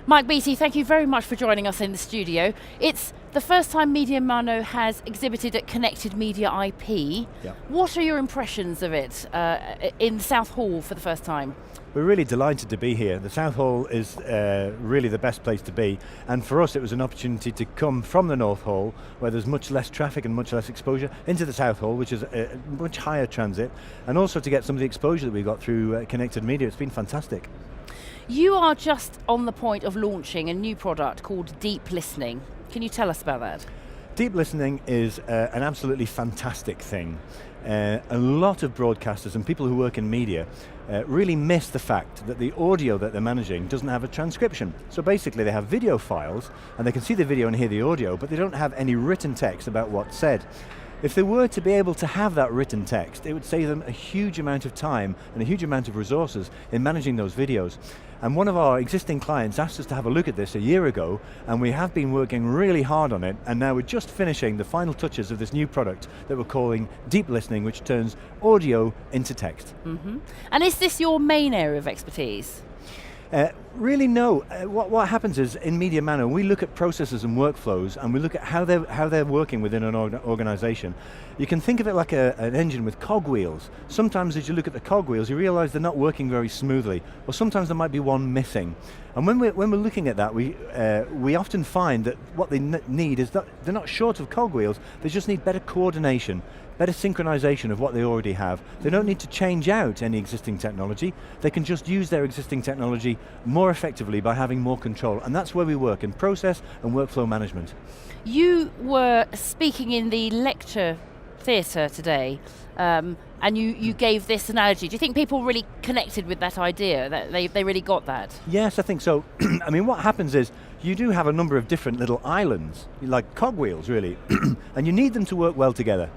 Mike Beattie, thank you very much for joining us in the studio. It's the first time Media Mano has exhibited at Connected Media IP. Yeah. What are your impressions of it in South Hall for the first time? We're really delighted to be here. The South Hall is really the best place to be, and for us it was an opportunity to come from the North Hall, where there's much less traffic and much less exposure, into the South Hall, which is a much higher transit, and also to get some of the exposure that we got through Connected Media. It's been fantastic. You are just on the point of launching a new product called Deep Listening. Can you tell us about that? Deep listening is an absolutely fantastic thing. A lot of broadcasters and people who work in media really miss the fact that the audio that they're managing doesn't have a transcription. So basically they have video files and they can see the video and hear the audio, but they don't have any written text about what's said. If they were to be able to have that written text, it would save them a huge amount of time and a huge amount of resources in managing those videos. And one of our existing clients asked us to have a look at this a year ago, and we have been working really hard on it, and now we're just finishing the final touches of this new product that we're calling Deep Listening, which turns audio into text. Mm-hmm. And is this your main area of expertise? Really no. What happens is, in Media Mano, we look at processes and workflows, and we look at how they're working within an organization. You can think of it like an engine with cogwheels. Sometimes as you look at the cogwheels, you realize they're not working very smoothly, or sometimes there might be one missing. And when we're looking at that, we often find that what they need is that they're not short of cogwheels, they just need better coordination, better synchronization of what they already have. They don't need to change out any existing technology, they can just use their existing technology more effectively by having more control, and that's where we work, in process and workflow management. You were speaking in the lecture theatre today, and you gave this analogy. Do you think people really connected with that idea, that they really got that? Yes, I think so. I mean, what happens is, you do have a number of different little islands, like cogwheels really, and you need them to work well together.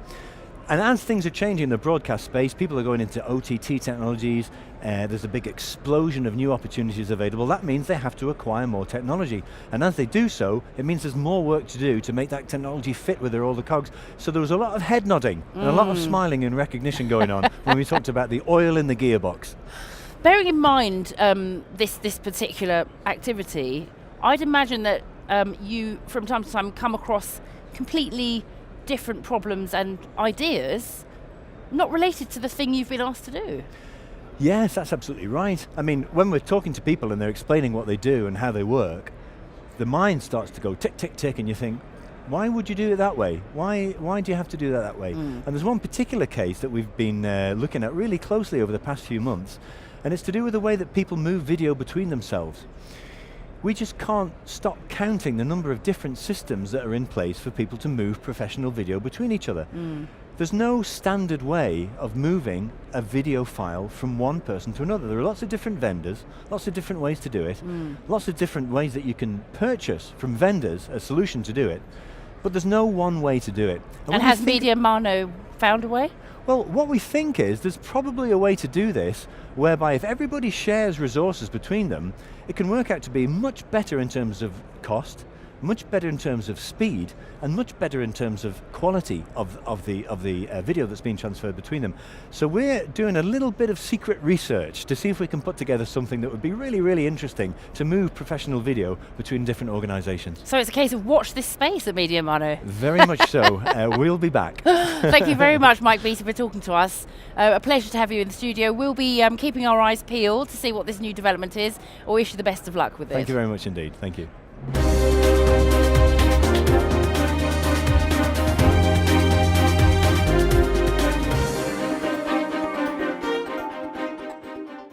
And as things are changing in the broadcast space, people are going into OTT technologies, there's a big explosion of new opportunities available. That means they have to acquire more technology. And as they do so, it means there's more work to do to make that technology fit with all the cogs. So there was a lot of head nodding and a lot of smiling and recognition going on when we talked about the oil in the gearbox. Bearing in mind this particular activity, I'd imagine that you, from time to time, come across completely different problems and ideas not related to the thing you've been asked to do. Yes, that's absolutely right. I mean, when we're talking to people and they're explaining what they do and how they work, the mind starts to go tick, tick, tick, and you think, why would you do it that way? Why do you have to do that way? And there's one particular case that we've been looking at really closely over the past few months, and it's to do with the way that people move video between themselves. We just can't stop counting the number of different systems that are in place for people to move professional video between each other. There's no standard way of moving a video file from one person to another. There are lots of different vendors, lots of different ways to do it, lots of different ways that you can purchase from vendors a solution to do it, but there's no one way to do it. And has Media Mano found a way? Well, what we think is there's probably a way to do this whereby if everybody shares resources between them, it can work out to be much better in terms of cost, much better in terms of speed, and much better in terms of quality of the video that's being transferred between them. So we're doing a little bit of secret research to see if we can put together something that would be really, really interesting to move professional video between different organizations. So it's a case of watch this space at Media Mano. Very much so. We'll be back. Thank you very much, Mike Beattie, for talking to us. A pleasure to have you in the studio. We'll be keeping our eyes peeled to see what this new development is, or wish you the best of luck with it. Thank you very much indeed. Thank you.